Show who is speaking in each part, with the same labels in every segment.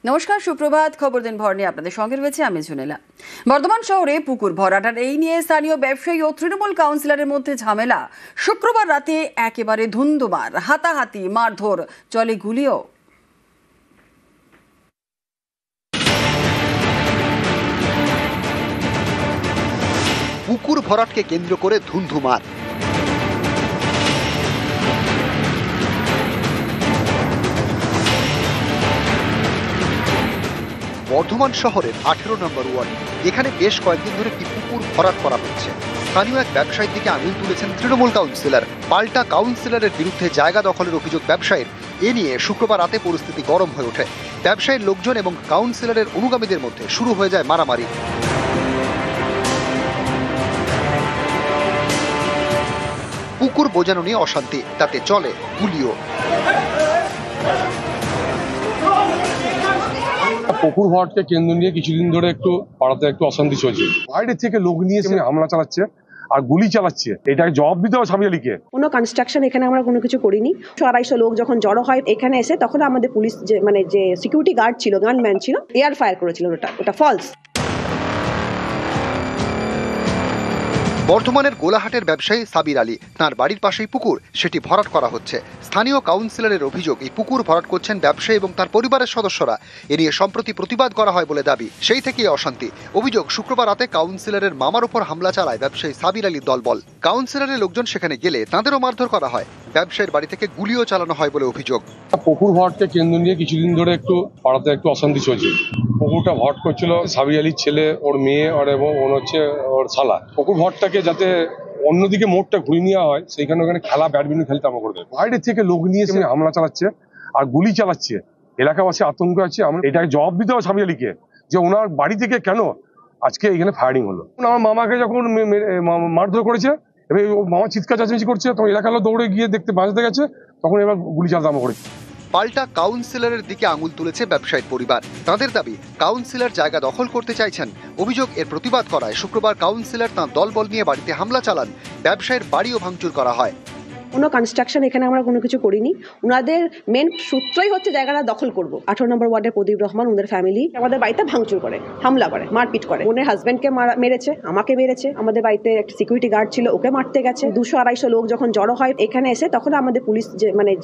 Speaker 1: নমস্কার, সুপ্রভাত। খবর দিন ভর নিয়ে আপনাদের সঙ্গে রয়েছে আমি জুনেলা। বর্ধমান শহরে পুকুর ভরাটার এই নিয়ে স্থানীয় ব্যবসায়ী ও তৃণমূল কাউন্সিলরের মধ্যে ঝামেলা। শুক্রবার রাতে একেবারে ধুন্ধুমার, হাতাহাতি, মারধর, চলে গুলিও।
Speaker 2: পুকুর ভরাটকে কেন্দ্র করে ধুন্ধুমার। বর্ধমান শহরের 18 নম্বর ওয়ার্ড, এখানে বেশ কয়েকদিন ধরে একটি পুকুর ভরাট করা হচ্ছে। স্থানীয় এক ব্যবসায়ীর দিকে আঙুল তুলেছেন তৃণমূল কাউন্সিলর। পাল্টা কাউন্সিলরের বিরুদ্ধে জায়গা দখলের অভিযোগ ব্যবসায়ীর। এ নিয়ে শুক্রবার রাতে পরিস্থিতি গরম হয়ে ওঠে। ব্যবসায়ীর লোকজন এবং কাউন্সিলরের অনুগামীদের মধ্যে শুরু হয়ে যায় মারামারি। পুকুর বোঝানো নিয়ে অশান্তি, তাতে চলে গুলিও।
Speaker 3: পুকুর ভরাটকে কেন্দ্র নিয়ে কিছুদিন ধরে একটু পাড়াতে একটু অশান্তি চলছে। বাইরে থেকে লোক নিয়ে হামলা চালাচ্ছে আর গুলি চালাচ্ছে। এটাকে জবাব দিতে হবে সাবির আলীকে।
Speaker 4: কোনো কনস্ট্রাকশন এখানে আমরা কোনো কিছু করিনি। 200-250 লোক যখন জড়ো হয় এখানে এসে, তখন আমাদের পুলিশ যে সিকিউরিটি গার্ড ছিল, গানম্যান ছিল, এয়ার ফায়ার করেছিল। ওটা ফলস।
Speaker 2: বর্ধমানের গোলাহাটের ব্যবসায়ী সাবির আলী, তার বাড়ির পাশেই পুকুর, সেটি ভরাট করা হচ্ছে। স্থানীয় কাউন্সিলরের অভিযোগ, এই পুকুর ভরাট করছেন ব্যবসায়ী এবং তার পরিবারের সদস্যরা। এ নিয়ে সম্প্রতি প্রতিবাদ করা হয় বলে দাবি। সেই থেকেই অশান্তি। অভিযোগ, শুক্রবার রাতে কাউন্সিলরের মামার উপর হামলা চালায় ব্যবসায়ী সাবির আলীর দলবল। কাউন্সিলরের লোকজন সেখানে গেলে তাঁদেরও মারধর করা হয়। ব্যবসায়ীর বাড়ি থেকে গুলিও চালানো হয় বলে অভিযোগ।
Speaker 3: পুকুর ভরাটকে কেন্দ্র নিয়ে কিছুদিন ধরে একটু পাড়াতে একটু অশান্তি চলছে। পুকুরটা ভরাট করছিল সাবির আলীর ছেলে, ওর মেয়ে, আর এবং হচ্ছে ওর শালা। পুকুর ভরাটটাকে যাতে অন্যদিকে মোড়টা ঘুরিয়ে নেওয়া হয়, সেইখানে ওখানে খেলা, ব্যাডমিন্টন খেলতে আমরা করবে। বাইরে থেকে লোক নিয়ে হামলা চালাচ্ছে আর গুলি চালাচ্ছে। এলাকাবাসী আতঙ্ক আছে। আমরা এটাকে জবাব দিতে হবে সাবির আলীকে, যে ওনার বাড়ি থেকে কেন আজকে এখানে ফায়ারিং হলো। আমার মামাকে যখন মারধর করেছে, এবার মামা চিৎকার চেঁচামেচি করছে, তখন এলাকার লোক দৌড়ে গিয়ে দেখতে বাঁচতে গেছে, তখন এবার গুলি চালাতে আমরা করেছি।
Speaker 2: পাল্টা কাউন্সিলরের দিকে আঙুল তুলেছে ব্যবসায়ীর পরিবার। তাদের দাবি, কাউন্সিলর জায়গা দখল করতে চাইছেন। অভিযোগ, এর প্রতিবাদ করায় শুক্রবার কাউন্সিলর তাঁর দলবল নিয়ে বাড়িতে হামলা চালান। ব্যবসায়ীর বাড়িও ভাঙচুর করা হয়।
Speaker 4: কোনো কনস্ট্রাকশন এখানে আমরা কোনো কিছু করিনি। ওনাদের মেন সূত্রই হচ্ছে জায়গাটা দখল করব। 18 নম্বর ওয়ার্ডের প্রদীপ রহমান, ওদের ফ্যামিলি আমাদের বাড়িতে ভাঙচুর করে, হামলা করে, মারপিট করে। ওনার হাজবেন্ডকে মেরেছে, আমাকে মেরেছে। আমাদের বাড়িতে একটা সিকিউরিটি গার্ড ছিল, ওকে মারতে গেছে। 200-250 লোক যখন জড়ো হয় এখানে এসে, তখন আমাদের পুলিশ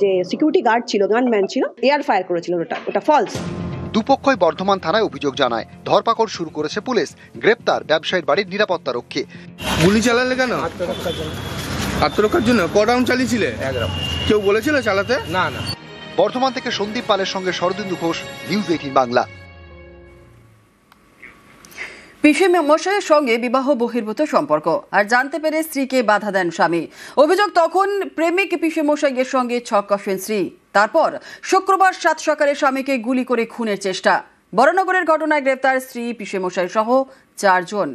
Speaker 4: যে সিকিউরিটি গার্ড ছিল, গানম্যান ছিল, এয়ার ফায়ার করেছিল। ওটা ফলস।
Speaker 2: দুপক্ষই বর্ধমান থানায় অভিযোগ জানায়। ধরপাকড় শুরু করেছে পুলিশ। গ্রেপ্তার ব্যবসায়ীর বাড়ির নিরাপত্তা রক্ষী।
Speaker 5: গুলি চালালে কেন? আত্মরক্ষার জন্য। ক রাউন্ড চালিয়েছিলে? 1 রাউন্ড। কেউ বলেছিল চালাতে? না।
Speaker 2: বর্ধমান থেকে সন্দীপ পালের সঙ্গে শরদিন্দু ঘোষ, নিউজ 18 বাংলা।
Speaker 1: পিসে মশাইয়ের সঙ্গে বিবাহ বহির্ভূত সম্পর্ক, আর জানতে পেরে স্ত্রীকে বাধা দেন স্বামী। অভিযোগ, তখন প্রেমিক পিসে মশাইয়ের সঙ্গে ছক কষেন স্ত্রী। তারপর শুক্রবার 7 সকালে স্বামীকে গুলি করে খুনের চেষ্টা। বরানগরের ঘটনায় গ্রেপ্তার স্ত্রী, পিসে মশাই সহ 4 জন।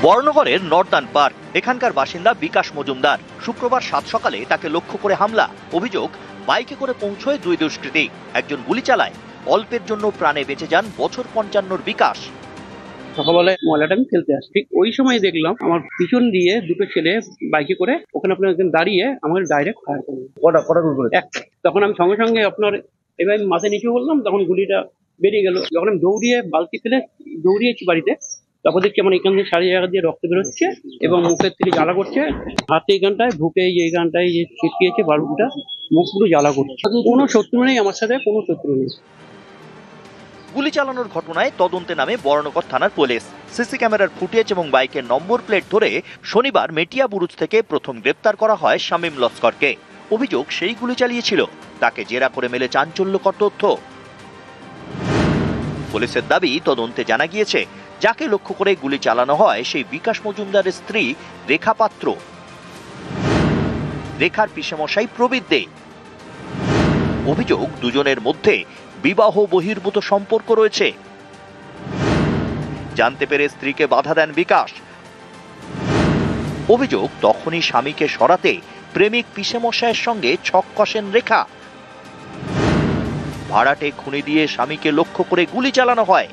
Speaker 6: বরানগরের নর্দান পার্ক, এখানকার বাসিন্দা বিকাশ মজুমদার। শুক্রবার 7 সকালে তাকে লক্ষ্য করে হামলা। অভিযোগ, বাইকে করে পৌঁছয় 2 দুষ্কৃতী, একজন গুলি চালায়। অল্পের জন্য প্রাণে বেঁচে যান বছর 55 বিকাশ।
Speaker 7: সকালবেলায় ময়লাটা আমি ফেলতে আসি, ঠিক ওই সময় দেখলাম আমার পিছন দিয়ে 2টো ছেলে বাইকে করে ওখানে আপনার একজন দাঁড়িয়ে আমার ডাইরেক্ট ফায়ার করলো। তখন আমি সঙ্গে সঙ্গে আপনার এবার মাথায় নিচু বললাম, তখন গুলিটা বেরিয়ে গেল। যখন আমি দৌড়িয়ে বালতি ফেলে দৌড়িয়েছি বাড়িতে, তারপর দেখছি আমার এখান থেকে 4 জায়গা দিয়ে রক্ত বেরোচ্ছে এবং মুখের থেকে জ্বালা করছে। হাতে এইখানটায়, বুকে এইখানটায় যে ছিটকিয়েছে বালুটা, মুখ পুরো জ্বালা করছে। কোনো শত্রু নেই আমার সাথে, কোনো শত্রু নেই।
Speaker 6: গুলি চালানোর ঘটনায় তদন্তে নামে বরানগর থানার পুলিশ। সিসি ক্যামেরার ফুটেজ এবং বাইকের নম্বর প্লেট ধরে শনিবার মেটিয়া বুরুজ থেকে প্রথম গ্রেপ্তার করা হয় শামীম লস্করকে। অভিযোগ, সেই গুলি চালিয়েছিল। তাকে জেরা করে মেলে চাঞ্চল্যকর তথ্য। পুলিশের দাবি, তদন্তে জানা গিয়েছে যাকে লক্ষ্য করে গুলি চালানো হয় সেই বিকাশ মজুমদারের স্ত্রী রেখা পাত্র। রেখার পিসেমশাই প্রবীর দে। অভিযোগ, দুজনের মধ্যে বিবাহ বহির্ভূত সম্পর্ক রয়েছে। জানতে পেরে স্ত্রীকে বাধা দেন বিকাশ। অভিযোগ, তখনই স্বামীকে সরাতে প্রেমিক পিসেমশাইয়ের সঙ্গে ছক কষেন রেখা। ভাড়াটে খুনি দিয়ে স্বামীকে লক্ষ্য করে গুলি চালানো হয়।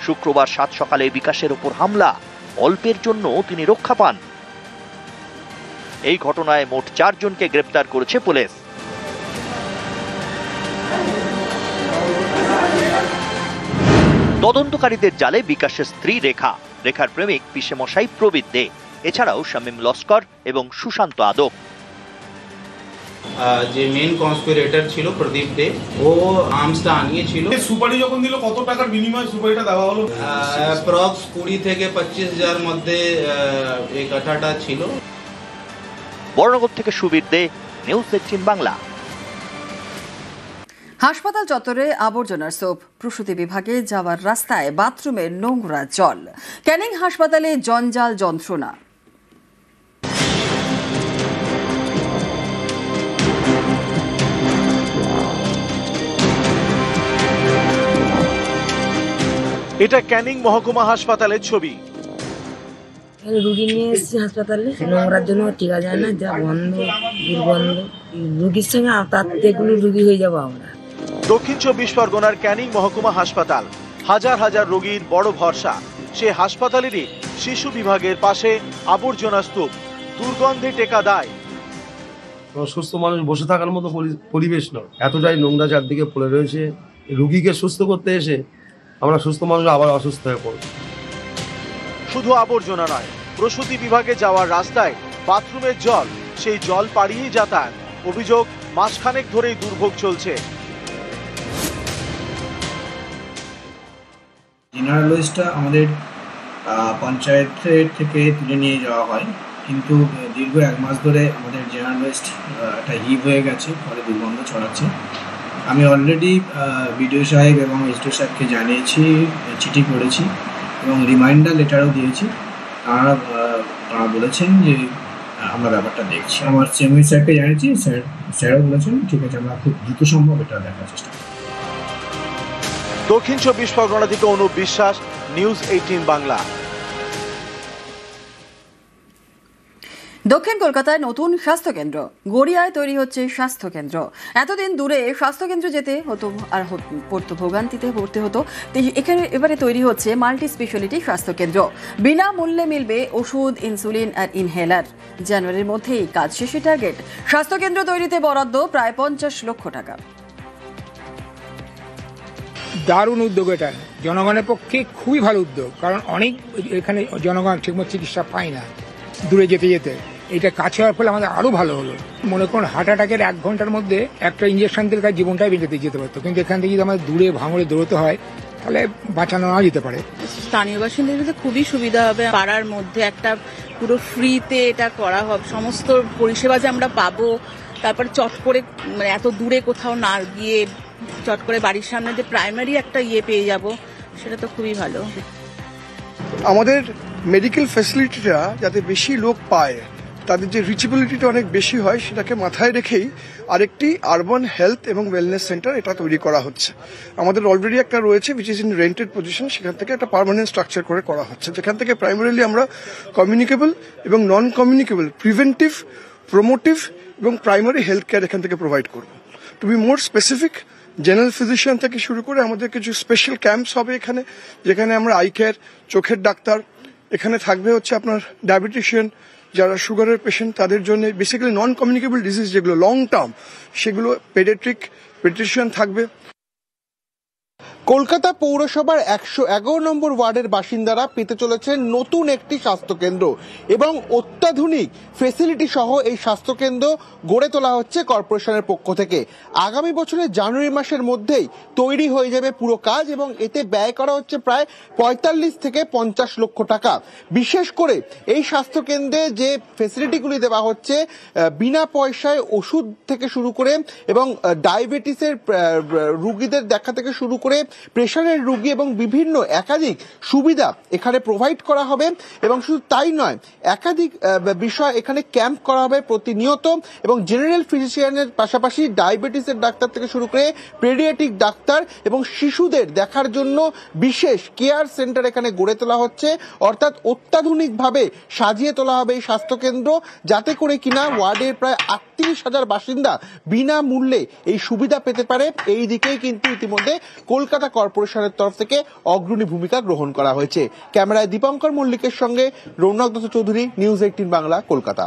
Speaker 6: শুক্রবার 7 সকালে বিকাশের উপর হামলা। অল্পের জন্য তিনি রক্ষা পান। এই ঘটনায় মোট 4 জনকে গ্রেপ্তার করেছে পুলিশ। তদন্তকারীদের জালে বিকাশের স্ত্রী রেখার প্রেমিক পিসেমশাই প্রবীর দে, এছাড়াও শামীম লস্কর এবং সুশান্ত আদক।
Speaker 8: যে মেন কনস্পিরেটর ছিল প্রদীপ দে, ও আর্মসটা আনিয়েছিল।
Speaker 9: সুপারি যখন দিল কত টাকার বিনিময়ে সুপারিটা দেওয়া হলো?
Speaker 8: অ্যাপ্রক্স 20 থেকে 25,000 মধ্যে এই কথাটা ছিল।
Speaker 6: বর্ণগর থেকে সুবীর দে, নিউজ 18 বাংলা।
Speaker 1: হাসপাতাল চত্বরে আবর্জনার স্তূপ, প্রসূতি বিভাগে যাওয়ার রাস্তায় বাথরুমের নোংরা জল, ক্যানিং হাসপাতালে জঞ্জাল যন্ত্রণা।
Speaker 10: এটা ক্যানিং মহকুমা হাসপাতালের ছবি।
Speaker 11: রুগী নিয়ে এসেছি হাসপাতালে, নোংরার জন্য টিকা যায় না, যা গন্ধ দুর্গন্ধ, রুগীর সঙ্গে তার থেকে রুগী হয়ে যাবো আমরা।
Speaker 10: দক্ষিণ 24 পরগনার ক্যানিং মহকুমা হাসপাতাল হাজার হাজার রোগীর বড় ভরসা। সে হাসপাতালেরই শিশু বিভাগের পাশে আবর্জনা স্তূপ, দুর্গন্ধে টেকা দায়।
Speaker 12: সুস্থ মানুষ বসে থাকার মতো পরিবেশ নয়, এতটাই নোংরা চারদিকে পড়ে রয়েছে। রুগীকে সুস্থ করতে এসে আমরা সুস্থ মানুষ আবার অসুস্থ হয়ে পড়ব।
Speaker 10: শুধু আবর্জনা নয়, প্রসূতি বিভাগে যাওয়ার রাস্তায় বাথরুমের জল, সেই জল পাড়িয়েই যাতায়াত। অভিযোগ, মাসখানেক ধরেই দুর্ভোগ চলছে।
Speaker 13: জেনারেল ওয়েস্টটা আমাদের পঞ্চায়েতের থেকে তুলে নিয়ে যাওয়া হয়, কিন্তু দীর্ঘ 1 মাস ধরে আমাদের জেনারেল ওয়েস্ট একটা হিপ হয়ে গেছে, ফলে দুর্গন্ধ ছড়াচ্ছে। আমি অলরেডি বিডিও সাহেব এবং এসডিও সাহেবকে জানিয়েছি, চিঠি করেছি এবং রিমাইন্ডার লেটারও দিয়েছি। তারা বলেছেন যে আমরা ব্যাপারটা দেখছি। আমার চেয়ারম্যান স্যারকে জানিয়েছি, স্যারও বলেছেন ঠিক আছে, আমরা খুব দ্রুত সম্ভব এটা দেখার চেষ্টা করব।
Speaker 10: দক্ষিণ 24 পরগনা থেকে অনুপ বিশ্বাস, নিউজ 18 বাংলা।
Speaker 1: দক্ষিণ কলকাতায় নতুন স্বাস্থ্যকেন্দ্র, গড়িয়ায় তৈরি হচ্ছে স্বাস্থ্যকেন্দ্র। এতদিন দূরে স্বাস্থ্যকেন্দ্র যেতে হতো আর পড়তো, ভোগান্তিতে পড়তে হতো। এবারে তৈরি হচ্ছে মাল্টি স্পেশালিটি স্বাস্থ্যকেন্দ্র। বিনামূল্যে মিলবে ওষুধ, ইনসুলিন আর ইনহেলার। জানুয়ারির মধ্যেই কাজ শেষে টার্গেট। স্বাস্থ্যকেন্দ্র তৈরিতে বরাদ্দ প্রায় 50 লক্ষ টাকা।
Speaker 14: দারুণ উদ্যোগ এটা, জনগণের পক্ষে খুবই ভালো উদ্যোগ, কারণ অনেক এখানে জনগণ ঠিকমতো চিকিৎসা পায় না দূরে যেতে যেতে। এটা কাছে হওয়ার ফলে আমাদের আরো ভালো হলো। মনে করুন হার্ট অ্যাটাকের 1 ঘন্টার মধ্যে একটা ইঞ্জেকশন দিলে তার জীবনটাই বেঁচে যেতে পারতো, কিন্তু এখান থেকে যদি আমাদের দূরে ভাঙড়ে দৌড়তে হয় তাহলে বাঁচানো না যেতে পারে।
Speaker 15: স্থানীয় বাসিন্দাদের খুবই সুবিধা হবে, পাড়ার মধ্যে একটা পুরো ফ্রিতে এটা করা হবে, সমস্ত পরিষেবা যে আমরা পাবো। তারপর চট করে মানে এত দূরে কোথাও না গিয়ে চট করে বাড়ির সামনে যে প্রাইমারি একটা পেয়ে যাব, সেটা তো খুবই ভালো।
Speaker 16: আমাদের মেডিকেল ফ্যাসিলিটিটা যাতে বেশি লোক পায়, তাদের যে রিচেবিলিটিটা অনেক বেশি হয়, সেটাকে মাথায় রেখেই আরেকটি আরবান হেলথ এবং ওয়েলনেস সেন্টার এটা তৈরি করা হচ্ছে। আমাদের অলরেডি একটা রয়েছে which is in rented position, সেখান থেকে একটা পার্মানেন্ট স্ট্রাকচার করে করা হচ্ছে, যেখান থেকে প্রাইমারিলি আমরা কমিউনিকেবল এবং নন কমিউনিকেবল, প্রিভেন্টিভ, প্রমোটিভ এবং প্রাইমারি হেলথ কেয়ার এখান থেকে প্রোভাইড করব। To be more specific, general physician থেকে শুরু করে আমাদের কিছু স্পেশাল ক্যাম্পস হবে এখানে, যেখানে আমরা আই কেয়ার, চোখের ডাক্তার, এখানে থাকবে হচ্ছে আপনার ডায়াবেটিশিয়ান, যারা সুগারের পেশেন্ট তাদের জন্য বেসিক্যালি নন কমিউনিকেবল ডিজিজ যেগুলো লং টার্ম, সেগুলো পেডিয়াট্রিশিয়ান থাকবে।
Speaker 17: কলকাতা পৌরসভার 111 নম্বর ওয়ার্ডের বাসিন্দারা পেতে চলেছেন নতুন একটি স্বাস্থ্যকেন্দ্র এবং অত্যাধুনিক ফেসিলিটি সহ এই স্বাস্থ্যকেন্দ্র গড়ে তোলা হচ্ছে কর্পোরেশনের পক্ষ থেকে। আগামী বছরের জানুয়ারি মাসের মধ্যেই তৈরি হয়ে যাবে পুরো কাজ এবং এতে ব্যয় করা হচ্ছে প্রায় 45 থেকে 50 লক্ষ টাকা। বিশেষ করে এই স্বাস্থ্যকেন্দ্রে যে ফেসিলিটিগুলি দেওয়া হচ্ছে, বিনা পয়সায় ওষুধ থেকে শুরু করে এবং ডায়াবেটিসের রুগীদের দেখা থেকে শুরু করে প্রেশারের রোগী এবং বিভিন্ন একাধিক সুবিধা এখানে প্রোভাইড করা হবে। এবং শুধু তাই নয়, একাধিক বিষয় এখানে ক্যাম্প করা হবে প্রতিনিয়ত এবং জেনারেল ফিজিশিয়ানের পাশাপাশি ডায়াবেটিসের ডাক্তার থেকে শুরু করে পেডিয়াট্রিক ডাক্তার এবং শিশুদের দেখার জন্য বিশেষ কেয়ার সেন্টার এখানে গড়ে তোলা হচ্ছে। অর্থাৎ অত্যাধুনিকভাবে সাজিয়ে তোলা হবে এই স্বাস্থ্যকেন্দ্র, যাতে করে কিনা ওয়ার্ডের প্রায় 38,000 বাসিন্দা বিনামূল্যে এই সুবিধা পেতে পারে। এই দিকেই কিন্তু ইতিমধ্যে কলকাতা কলকাতা কর্পোরেশনের তরফ থেকে অগ্রণী ভূমিকা গ্রহণ করা হয়েছে। ক্যামেরায় দীপঙ্কর মল্লিকের সঙ্গে রৌনক দত্ত চৌধুরী, নিউজ 18 বাংলা, কলকাতা।